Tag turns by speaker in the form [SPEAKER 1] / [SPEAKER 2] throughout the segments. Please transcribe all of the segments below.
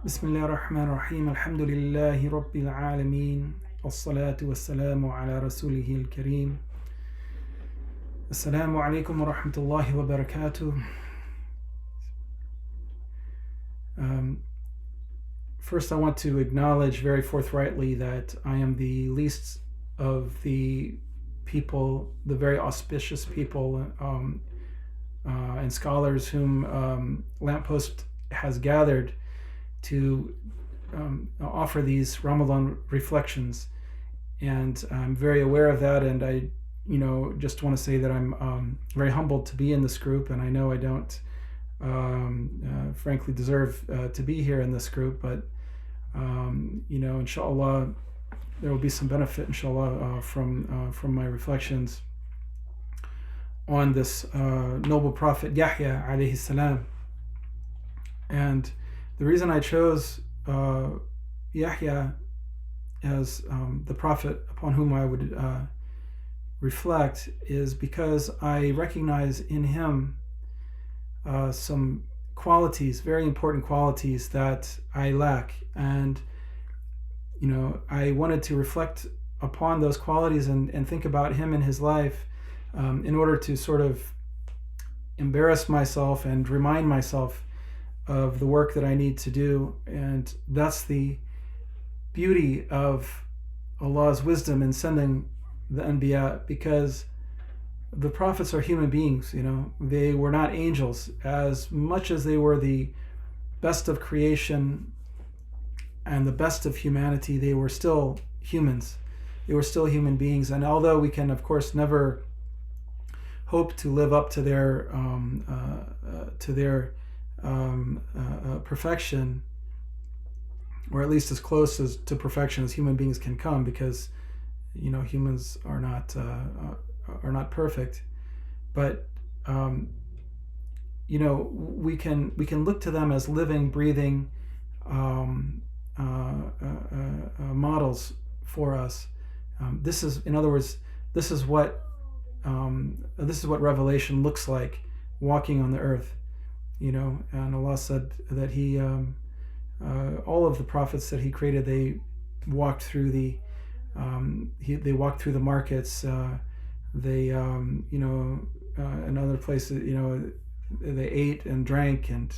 [SPEAKER 1] بسم الله الرحمن الرحيم الحمد لله رب العالمين والصلاة والسلام على رسوله الكريم السلام عليكم ورحمة الله وبركاته. First I want to acknowledge very forthrightly that I am the least of the people, the very auspicious people and scholars whom Lamppost has gathered to offer these Ramadan reflections, and I'm very aware of that, and I just want to say that I'm very humbled to be in this group, and I know I don't frankly deserve to be here in this group, but inshallah there will be some benefit inshallah from my reflections on this noble prophet Yahya alayhi salam. And the reason I chose Yahya as the prophet upon whom I would reflect is because I recognize in him some qualities, very important qualities that I lack, and I wanted to reflect upon those qualities and think about him and his life in order to sort of embarrass myself and remind myself of the work that I need to do. And that's the beauty of Allah's wisdom in sending the Anbiya, because the prophets are human beings. They were not angels. As much as they were the best of creation and the best of humanity, they were still humans. They were still human beings. And although we can of course never hope to live up to their perfection, or at least as close as to perfection as human beings can come, because humans are not perfect, but we can look to them as living, breathing models for us. This is, in other words, this is what revelation looks like, walking on the earth. And Allah said that He, all of the prophets that He created, they walked through the markets. They, in other places, they ate and drank and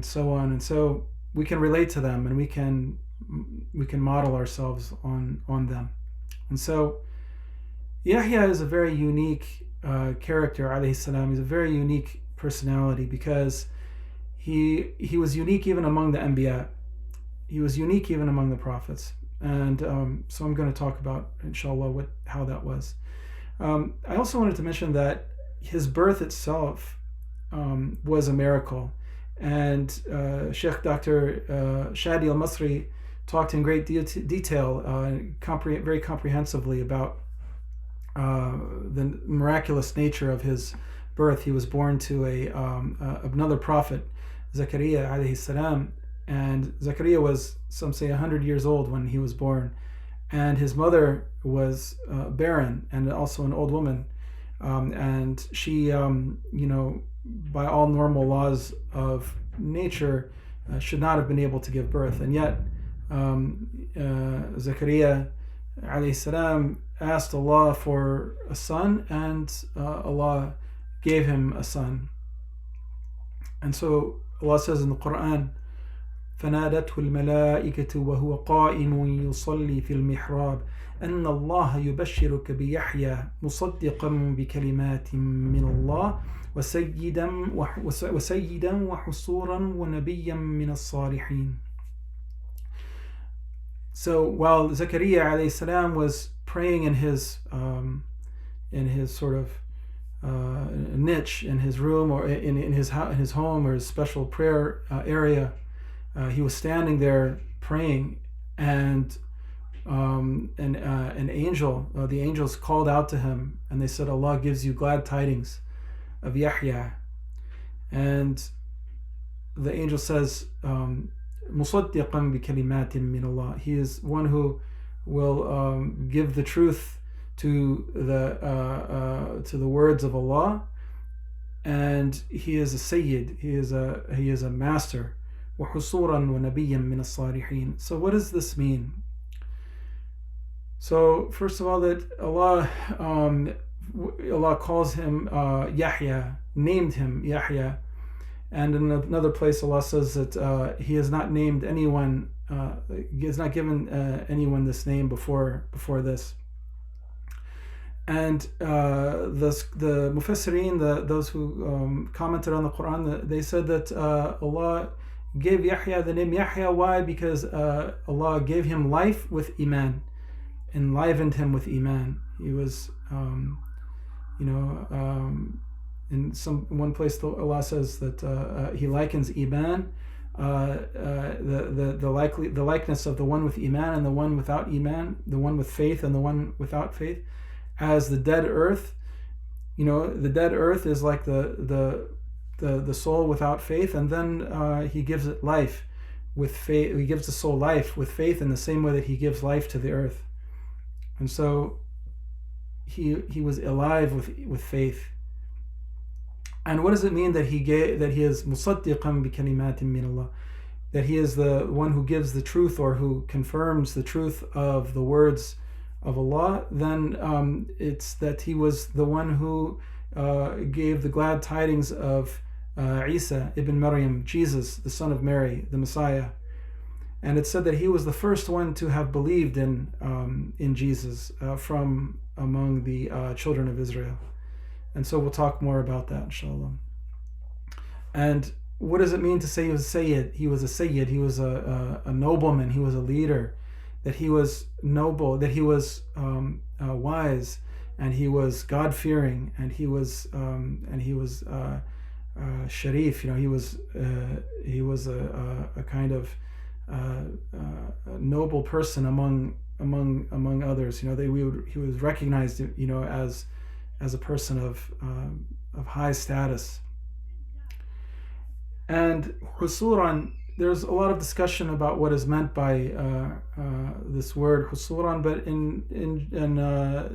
[SPEAKER 1] so on. And so we can relate to them, and we can model ourselves on them. And so Yahya is a very unique character, alayhi salam. He's a very unique personality because he was unique even among the Anbiya. He was unique even among the prophets. And so I'm going to talk about, inshallah, how that was. I also wanted to mention that his birth itself was a miracle. And Sheikh Dr. Shadi al-Masri talked in great detail, very comprehensively, about the miraculous nature of his birth. He was born to another prophet, Zakaria alayhi salam, and Zakaria was, some say, 100 years old when he was born, and his mother was barren and also an old woman, and she, by all normal laws of nature, should not have been able to give birth, and yet Zakaria alayhi salam asked Allah for a son, and Allah gave him a son. And so Allah says in the Quran, فنادته الملائكة وهو قائم يصلي في المحراب أن الله يبشرك بيحيى مصدقا بكلمات من الله وسيدا وحصورا ونبيا من الصالحين. So while Zakaria alayhi salam was praying in his sort of niche in his room, or in his home, or his special prayer area, he was standing there praying, and an angel, the angels called out to him, and they said, Allah gives you glad tidings of Yahya. And the angel says, مُصَدِّقًا بِكَلِمَاتٍ مِّنَ Allah. He is one who will give the truth to the words of Allah, and he is a Sayyid. He is a master وحصورا ونبيا من الصالحين. So what does this mean? So first of all, that Allah calls him Yahya, named him Yahya, and in another place Allah says that He has not named anyone, He has not given anyone this name before this. And the Mufassirin, those who commented on the Quran, they said that Allah gave Yahya the name Yahya. Why? Because Allah gave him life with Iman, enlivened him with Iman. He was, in one place Allah says that He likens Iman, the likeness of the one with Iman and the one without Iman, the one with faith and the one without faith, as the dead earth. The dead earth is like the soul without faith, and then He gives it life with faith. He gives the soul life with faith in the same way that He gives life to the earth. And so he was alive with faith. And what does it mean that he is musaddiqan bi kalimatin min Allah? That he is the one who gives the truth, or who confirms the truth of the words of Allah. Then it's that he was the one who gave the glad tidings of Isa ibn Maryam, Jesus, the son of Mary, the Messiah. And it's said that he was the first one to have believed in Jesus from among the children of Israel. And so we'll talk more about that, inshallah. And what does it mean to say he was a Sayyid? He was a Sayyid. He was a nobleman. He was a leader. That he was noble. That he was wise, and he was God-fearing, and he was sharif. He was a kind of noble person among others. He was recognized as a person of high status. And husuran, there's a lot of discussion about what is meant by this word husuran, but in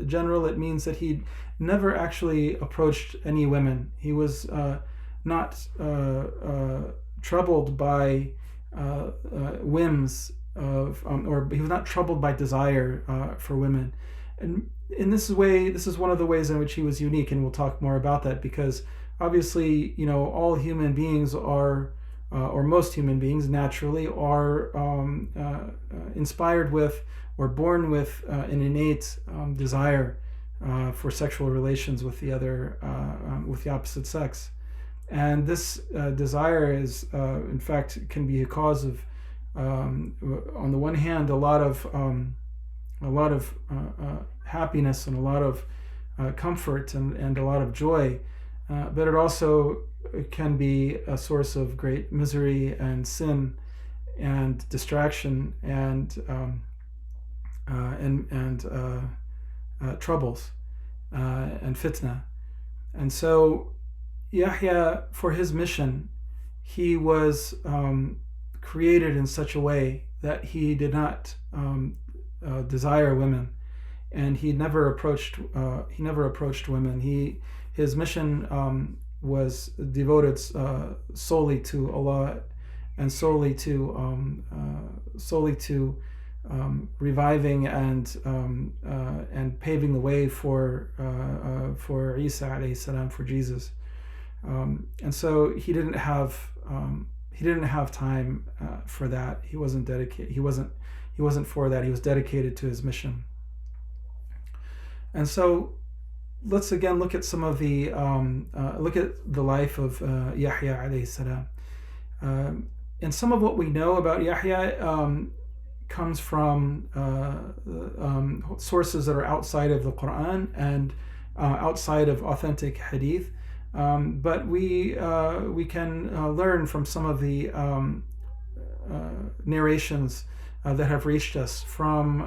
[SPEAKER 1] general it means that he never actually approached any women. He was not troubled by whims or he was not troubled by desire for women. And in this way, this is one of the ways in which he was unique, and we'll talk more about that, because obviously, all human beings are, or most human beings naturally are inspired with or born with an innate desire for sexual relations with the opposite sex. And this desire is, in fact, can be a cause of, on the one hand, a lot of happiness and a lot of comfort and a lot of joy, but it also can be a source of great misery and sin and distraction and troubles and fitna. And so Yahya, for his mission, he was created in such a way that he did not desire women, and he never approached women. His mission was devoted solely to Allah and solely to reviving and paving the way for Isa alayhi salam, for Jesus. And so he didn't have time for that. He wasn't dedicated. He wasn't for that. He was dedicated to his mission. And so let's again look at some of the look at the life of Yahya alayhi salam. And some of what we know about Yahya comes from sources that are outside of the Quran and outside of authentic hadith. But we can learn from some of the narrations that have reached us from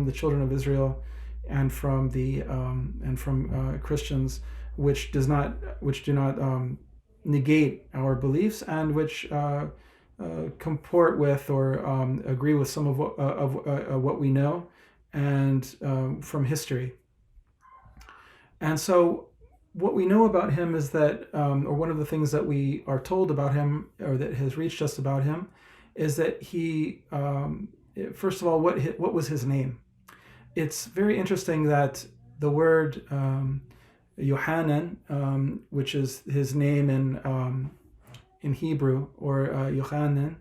[SPEAKER 1] the children of Israel and from Christians, which do not negate our beliefs, and which comport with or agree with some of what we know and from history. And so what we know about him is that, or one of the things that we are told about him, or that has reached us about him, is that he, first of all, what was his name? It's very interesting that the word Yohanan, which is his name in Hebrew, or Yohanan,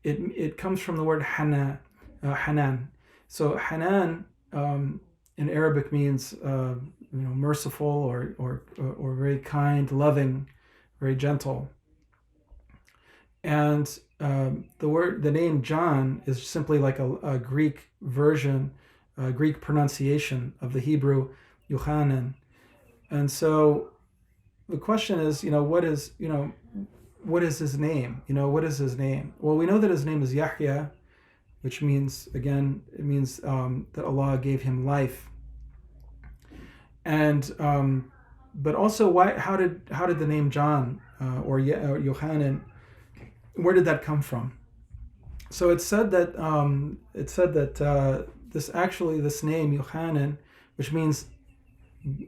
[SPEAKER 1] it comes from the word Hanan. So Hanan in Arabic means merciful, or very kind, loving, very gentle. And the name John is simply like a Greek version, a Greek pronunciation of the Hebrew Yohanan. And so the question is, what is his name? What is his name? Well, we know that his name is Yahya, which means, again, it means that Allah gave him life. And but also, how did the name John or Yohanan, where did that come from? So it's said that this name Yohanan, which means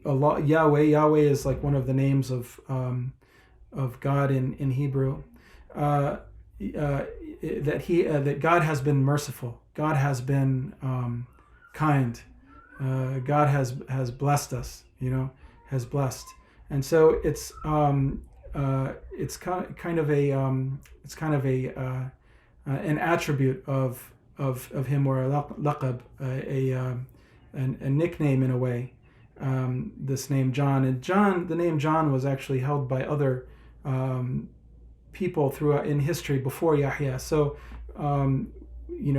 [SPEAKER 1] Allah, Yahweh is like one of the names of God in Hebrew. That God has been merciful. God has been kind. God has blessed us. Has blessed, and so it's kind of an attribute of him, or a laqab, a nickname in a way. This name John, and the name John was actually held by other people throughout in history before Yahya. So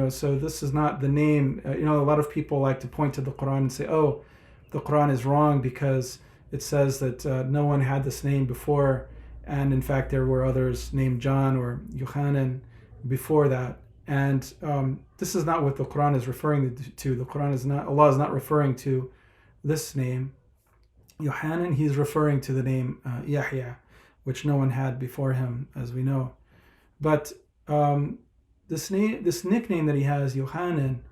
[SPEAKER 1] so this is not the name. A lot of people like to point to the Quran and say, "Oh, the Quran is wrong because it says that no one had this name before, and in fact there were others named John or Yohanan before that." And this is not what the Quran is referring to. The Quran is not. Allah is not referring to this name Yohanan. He's referring to the name Yahya, which no one had before him, as we know. But this nickname that he has, Yohanan,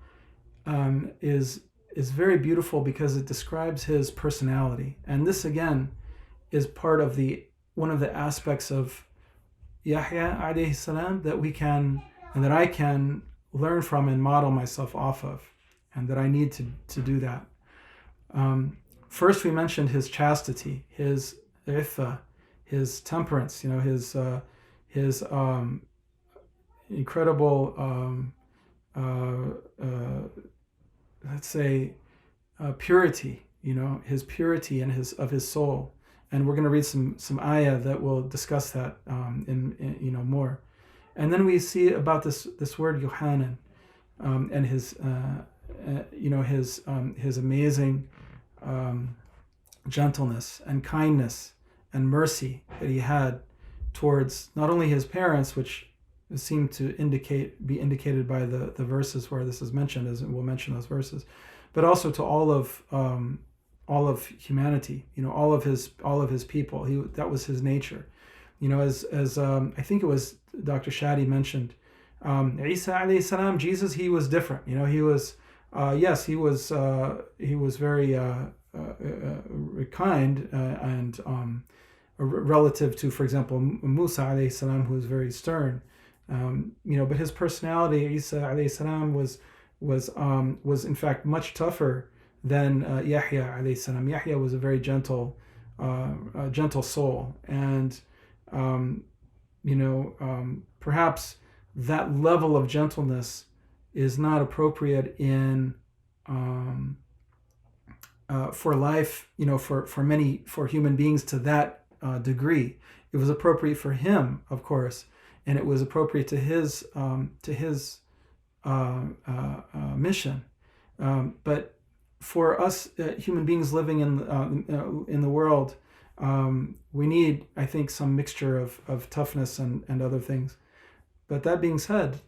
[SPEAKER 1] is very beautiful because it describes his personality. And this again is part of one of the aspects of Yahya alayhi salam that we can, and that I can learn from and model myself off of, and that I need to do that. First, we mentioned his chastity, his iffa, his temperance, his incredible, let's say, purity, his purity and of his soul. And we're going to read some ayah that will discuss that in more. And then we see about this word Yohanan, and his amazing gentleness and kindness and mercy that he had towards not only his parents, which seem to be indicated by the verses where this is mentioned, as we'll mention those verses, but also to all of humanity, all of his people. That was his nature. As I think it was Dr. Shadi mentioned, Isa alayhi salam, Jesus, he was different. He was he was very kind, and relative to, for example, Musa alayhi salam, who was very stern. But his personality, Isa alayhi salam, was in fact much tougher than Yahya alayhi salam. Yahya was a very gentle soul, and perhaps that level of gentleness is not appropriate in for life, for human beings to that degree. It was appropriate for him, of course, and it was appropriate to his mission. But for us human beings living in the world, we need, I think, some mixture of toughness and other things. But that being said,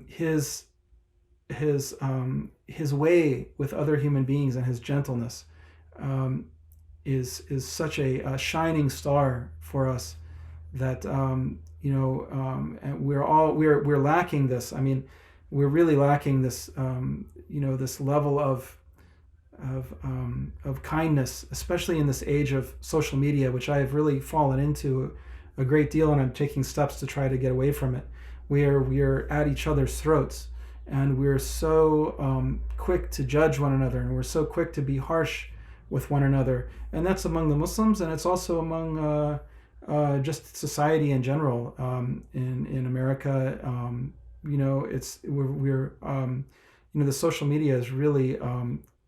[SPEAKER 1] his way with other human beings and his gentleness is such a shining star for us that and we're lacking this. I mean, we're really lacking this this level of of kindness, especially in this age of social media, which I have really fallen into a great deal, and I'm taking steps to try to get away from it. We're at each other's throats, and we're so quick to judge one another, and we're so quick to be harsh with one another, and that's among the Muslims, and it's also among just society in general. In America, we're the social media is really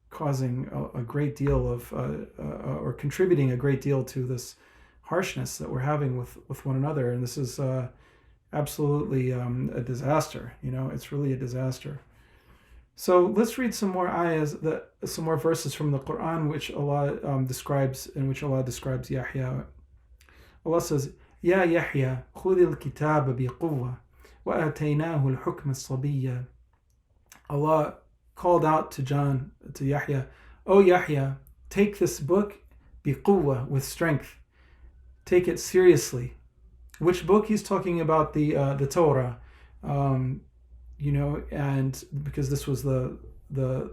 [SPEAKER 1] causing a great deal of or contributing a great deal to this harshness that we're having with one another, and this is absolutely a disaster. It's really a disaster. So let's read some more ayahs, some more verses from the Quran, which Allah describes Yahya. Allah says, "Ya Yahya, khudh al-kitab biquwwa, wa ataynahu al-hukm as-sabiyya." Allah called out to Yahya, "O Yahya, take this book biquwwa, with strength. Take it seriously." Which book? He's talking about the Torah. And because this was the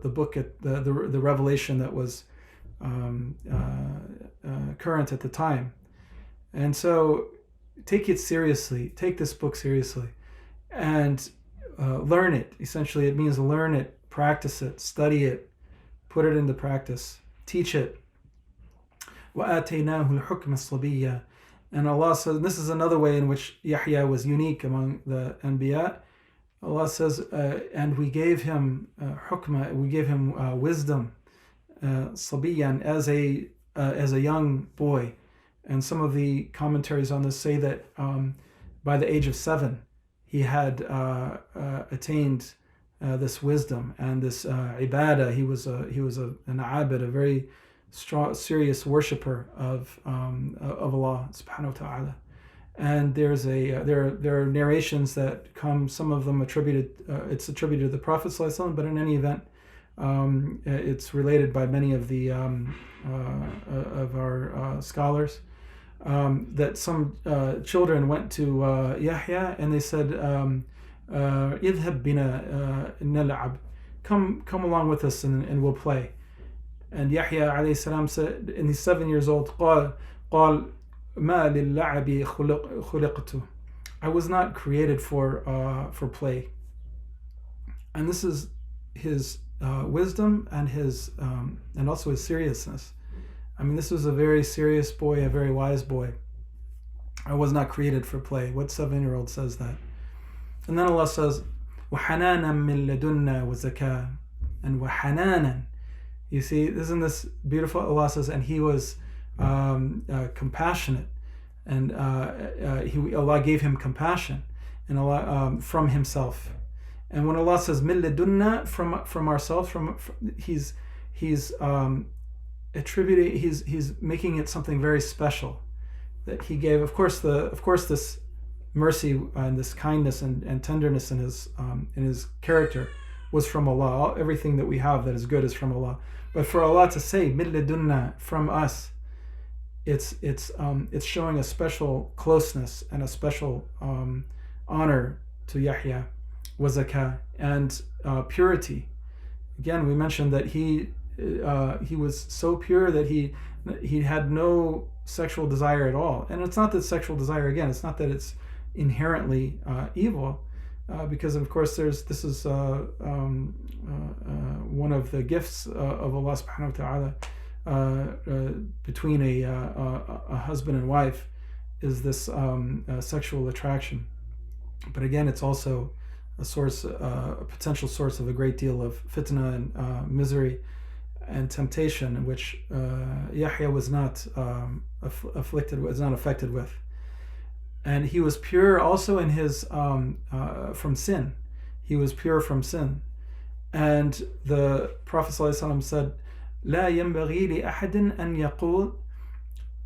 [SPEAKER 1] book at the revelation that was current at the time, and so take it seriously. Take this book seriously, and learn it. Essentially, it means learn it, practice it, study it, put it into practice, teach it. وَآتَيْنَاهُ الْحُكْمَ الصَّبِيَّةَ. And Allah says, and this is another way in which Yahya was unique among the Anbiya. Allah says, and we gave him hukmah, we gave him wisdom, sabiyan, as a young boy. And some of the commentaries on this say that by the age of 7, he had attained this wisdom and this ibadah. He was an abid, a very strong, serious worshipper of Allah subhanahu wa ta'ala. And there are narrations that come, some of them it's attributed to the Prophet sallallahu alaihi wasallam, but in any event, it's related by many of the of our scholars, that some children went to Yahya and they said, "Idhab bina nal'ab," come along with us and we'll play. And Yahya alayhi salam said, and he's 7 years old, قال ما للعب خلقت. I was not created for play. And this is his wisdom and his and also his seriousness. I mean, this was a very serious boy, a very wise boy. I was not created for play. What 7-year-old says that? And then Allah says, وَحَنَانًا مِن لَدُنَّا وَزَكَاةً. And وَحَنَانًا. You see, isn't this beautiful? Allah says, and he was compassionate, and Allah gave him compassion, and Allah from Himself. And when Allah says "min ladunna," from ourselves, He's attributing, He's making it something very special that He gave. Of course, this mercy and this kindness and tenderness in His character was from Allah. Everything that we have that is good is from Allah. But for Allah to say "min ladunna," from us, it's showing a special closeness and a special honor to Yahya, wazaka, and purity. Again, we mentioned that he was so pure that he had no sexual desire at all. And it's not that sexual desire, again, it's not that it's inherently evil, because of course this is one of the gifts of Allah subhanahu wa ta'ala between a husband and wife, is this sexual attraction. But again, it's also a potential source of a great deal of fitna and misery and temptation, in which Yahya was not affected with. And he was pure also in his from sin. He was pure from sin. And the Prophet ﷺ said, لا ينبغي لأحد أن يقول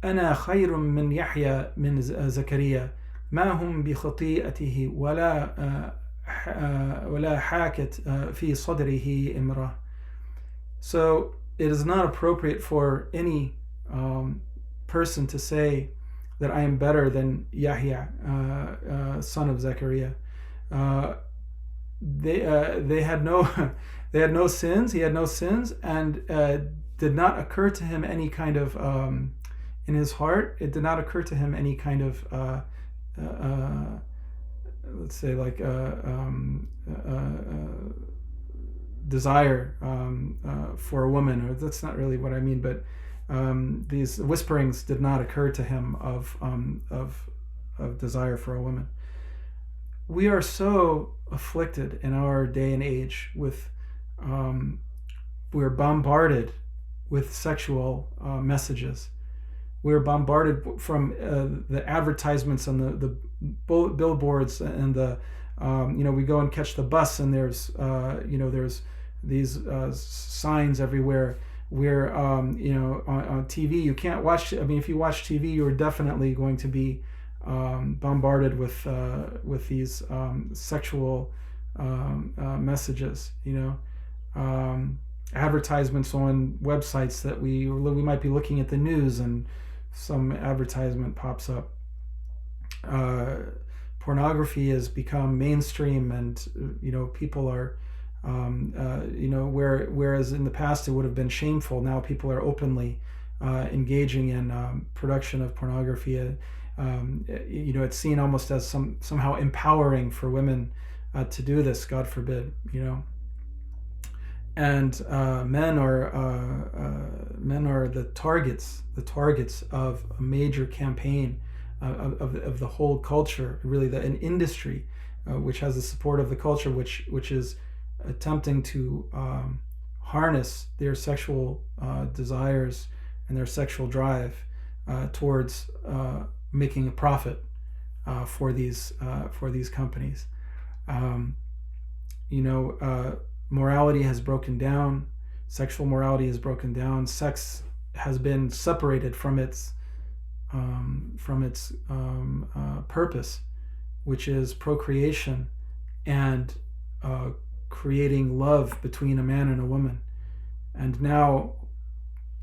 [SPEAKER 1] أنا خير من يحيى من زكريا ما هم بخطيئته ولا حاكت في صدره امرأة. So it is not appropriate for any person to say that I am better than Yahya, son of Zechariah, they had no they had no sins. He had no sins, and did not occur to him any kind of in his heart. It did not occur to him any kind of let's say like desire for a woman, or that's not really what I mean, but these whisperings did not occur to him of desire for a woman. We are so afflicted in our day and age with we're bombarded with sexual messages. We're bombarded from the advertisements on the billboards and the we go and catch the bus, and there's there's these signs everywhere. We're on TV. You can't watch. I mean, if you watch TV, you're definitely going to be bombarded with these sexual messages. Advertisements on websites that we might be looking at the news, and some advertisement pops up. Pornography has become mainstream, and people are whereas in the past it would have been shameful, now people are openly engaging in production of pornography. It's seen almost as somehow empowering for women to do this, God forbid. And men are the targets of a major campaign of the whole culture, really an industry which has the support of the culture, which is attempting to harness their sexual desires and their sexual drive towards making a profit for these companies. Morality has broken down. Sexual morality has broken down. Sex has been separated from its purpose, which is procreation and creating love between a man and a woman. And now,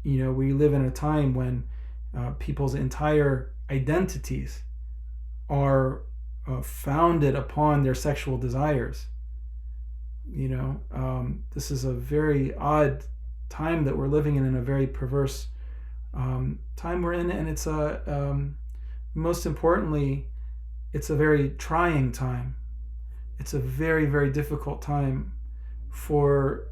[SPEAKER 1] we live in a time when people's entire identities are founded upon their sexual desires. This is a very odd time that we're living in a very perverse time we're in, and it's most importantly, it's a very trying time. It's a very, very difficult time for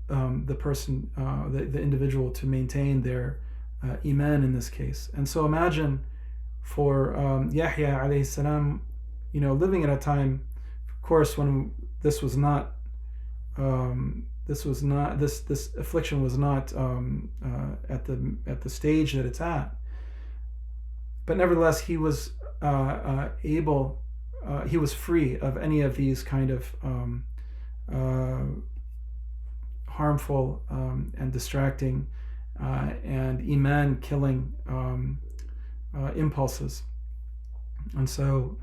[SPEAKER 1] the person, the individual, to maintain their iman in this case. And so imagine for Yahya alayhi salam, living at a time, of course, when this affliction was not at the stage that it's at. But nevertheless, he was he was free of any of these kind of harmful and distracting and iman killing impulses. And so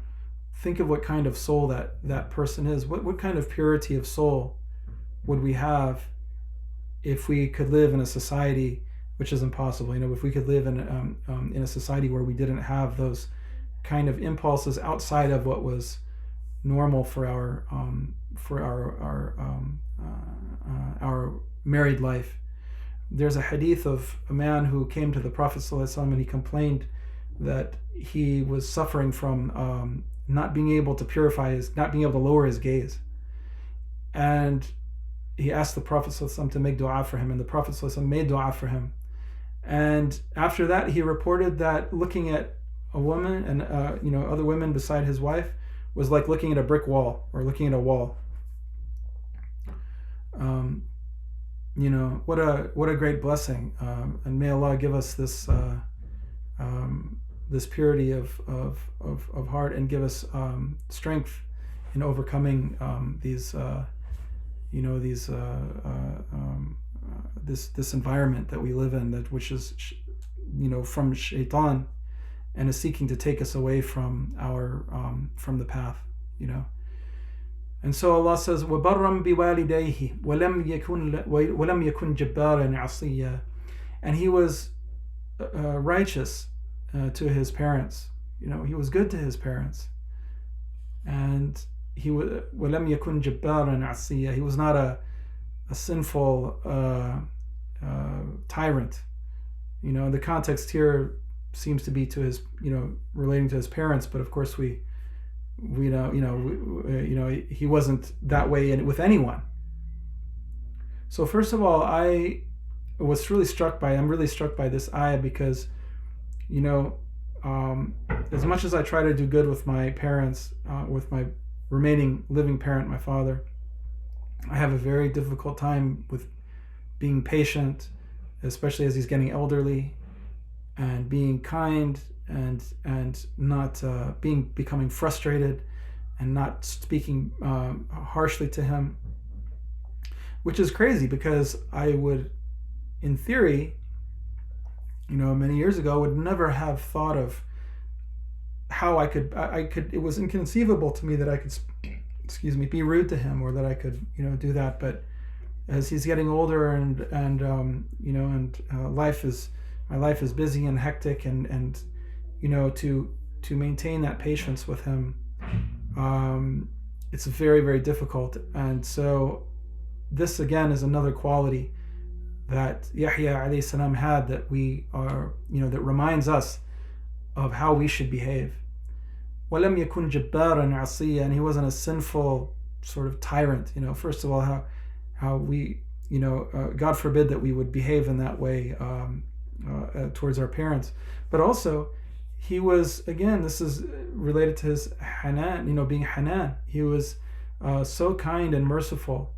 [SPEAKER 1] think of what kind of soul that person is. What kind of purity of soul would we have if we could live in a society, which is impossible, if we could live in a society where we didn't have those kind of impulses outside of what was normal for our married life. There's a hadith of a man who came to the Prophet ﷺ and he complained that he was suffering from not being able to lower his gaze. And he asked the Prophet ﷺ to make dua for him, and the Prophet ﷺ made dua for him. And after that, he reported that looking at a woman and other women beside his wife was like looking at a brick wall or looking at a wall. What a great blessing, and may Allah give us this this purity of heart, and give us strength in overcoming this environment that we live in, which is from shaitan, and is seeking to take us away from from the path. And so Allah says, وَبَرًّا بِوَالِدَيْهِ وَلَمْ يَكُنْ جَبَّارًا عَصِيًّا. And he was righteous to his parents. He was good to his parents, and وَلَمْ يَكُنْ جَبَّارًا عَصِيًّا. He was not a sinful tyrant. The context here seems to be to his, relating to his parents, but of course we know, he wasn't that way with anyone. So first of all, I'm really struck by this ayah because, as much as I try to do good with my parents, with my remaining living parent, my father, I have a very difficult time with being patient, especially as he's getting elderly, and being kind and not becoming frustrated and not speaking harshly to him, which is crazy because I would, in theory, many years ago, would never have thought of how I could. It was inconceivable to me that I could, be rude to him, or that I could, do that. But as he's getting older and my life is busy and hectic, and to maintain that patience with him, it's very, very difficult. And so this again is another quality that Yahya alayhi salam had, that we are, that reminds us of how we should behave. وَلَمْ يَكُنْ جَبَّارًا عَصِيًّا. And he wasn't a sinful sort of tyrant. First of all, how we, God forbid that we would behave in that way towards our parents. But also, he was, again, this is related to his hanan, being hanan. He was so kind and merciful.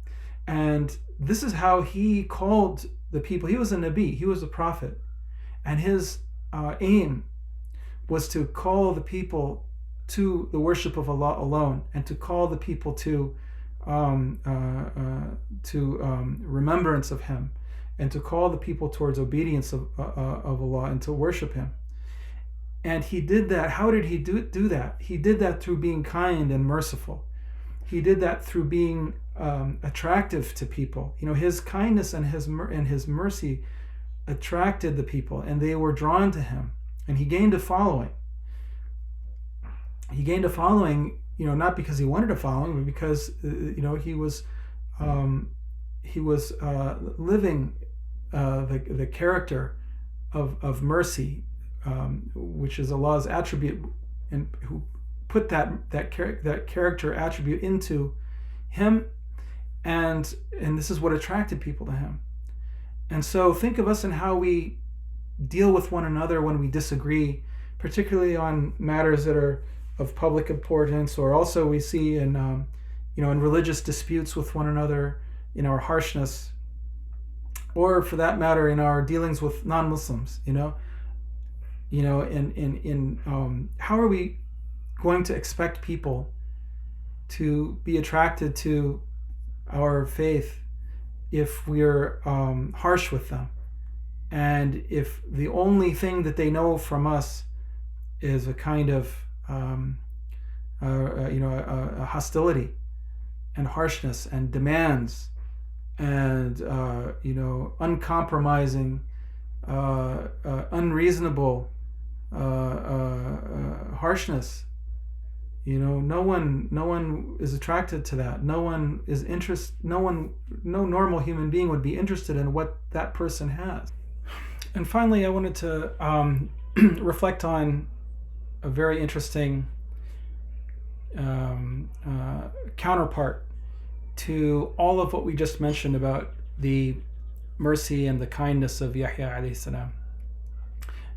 [SPEAKER 1] And this is how he called the people. He was a Nabi, he was a prophet. And his aim was to call the people to the worship of Allah alone, and to call the people to remembrance of Him, and to call the people towards obedience of Allah and to worship Him. And he did that. How did he do that? He did that through being kind and merciful. He did that through being attractive to people. His kindness and his mercy attracted the people, and they were drawn to him, and he gained a following. He gained a following, not because he wanted a following, but because he was living the character of mercy, which is Allah's attribute, and who put that character attribute into him, and this is what attracted people to him. And so think of us and how we deal with one another when we disagree, particularly on matters that are of public importance, or also we see in in religious disputes with one another, in our harshness, or for that matter in our dealings with non-Muslims. How are we going to expect people to be attracted to our faith if we're harsh with them, and if the only thing that they know from us is a kind of a hostility and harshness and demands and uncompromising, unreasonable harshness. No one is attracted to that. No normal human being would be interested in what that person has. And finally, I wanted to reflect on a very interesting counterpart to all of what we just mentioned about the mercy and the kindness of Yahya alayhi salam,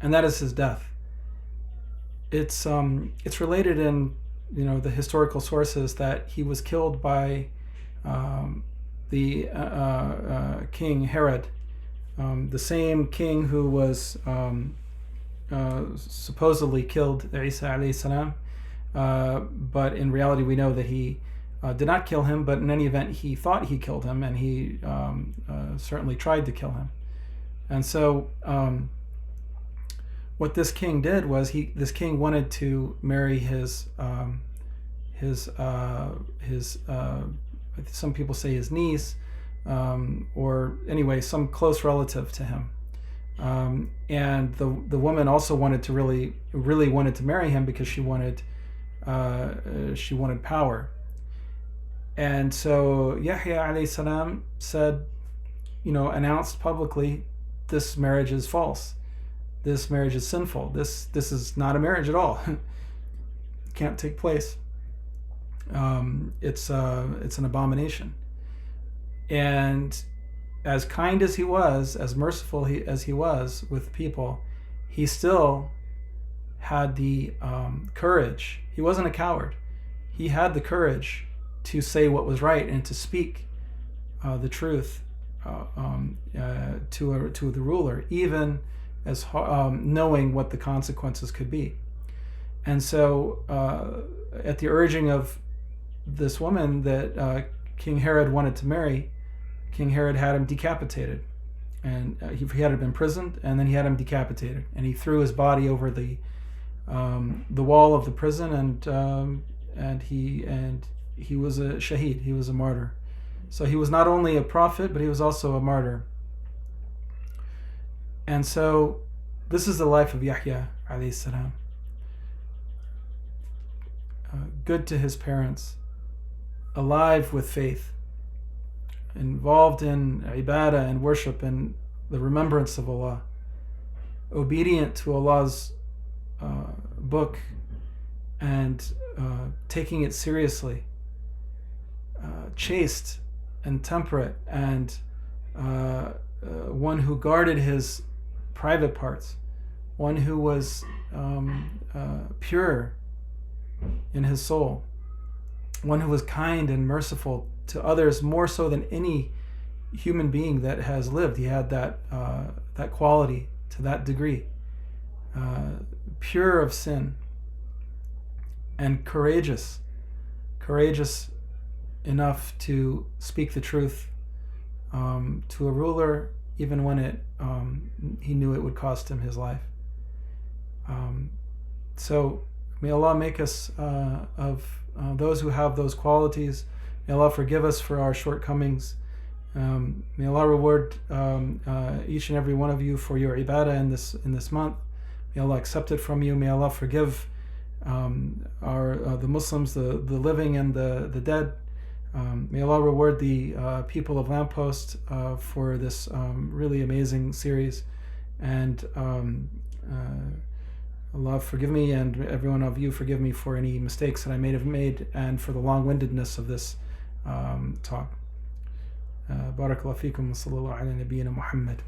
[SPEAKER 1] and that is his death. It's related in the historical sources that he was killed by the king Herod, the same king who was supposedly killed Isa alayhi salam, but in reality we know that he did not kill him, but in any event he thought he killed him, and he certainly tried to kill him. And so what this king did was this king wanted to marry his some people say his niece, or anyway some close relative to him. And the woman also wanted really wanted to marry him because she wanted power. And so Yahya alayhi salam said, announced publicly, this marriage is false. This marriage is sinful. This is not a marriage at all. Can't take place. It's an abomination. And as kind as he was, as merciful as he was with people, he still had the courage. He wasn't a coward. He had the courage to say what was right and to speak the truth to the ruler, even as knowing what the consequences could be. And so, at the urging of this woman that King Herod wanted to marry, King Herod had him decapitated, and he had him imprisoned, and then he had him decapitated, and he threw his body over the wall of the prison, and he was a shaheed. He was a martyr. So he was not only a prophet, but he was also a martyr. And so this is the life of Yahya alayhi salam. Good to his parents, alive with faith, involved in ibadah and worship and the remembrance of Allah, obedient to Allah's book and taking it seriously, chaste and temperate, and one who guarded his private parts, one who was pure in his soul, one who was kind and merciful to others more so than any human being that has lived. He had that quality to that degree, pure of sin, and courageous enough to speak the truth to a ruler, even when he knew it would cost him his life. So may Allah make us of those who have those qualities. May Allah forgive us for our shortcomings. May Allah reward each and every one of you for your ibadah in this month. May Allah accept it from you. May Allah forgive the Muslims, the living and the dead. May Allah reward the people of Lamppost for this really amazing series. And Allah forgive me, and every one of you forgive me for any mistakes that I may have made, and for the long-windedness of this talk. Barakallahu feekum wa sallallahu ala nabiyyina Muhammad.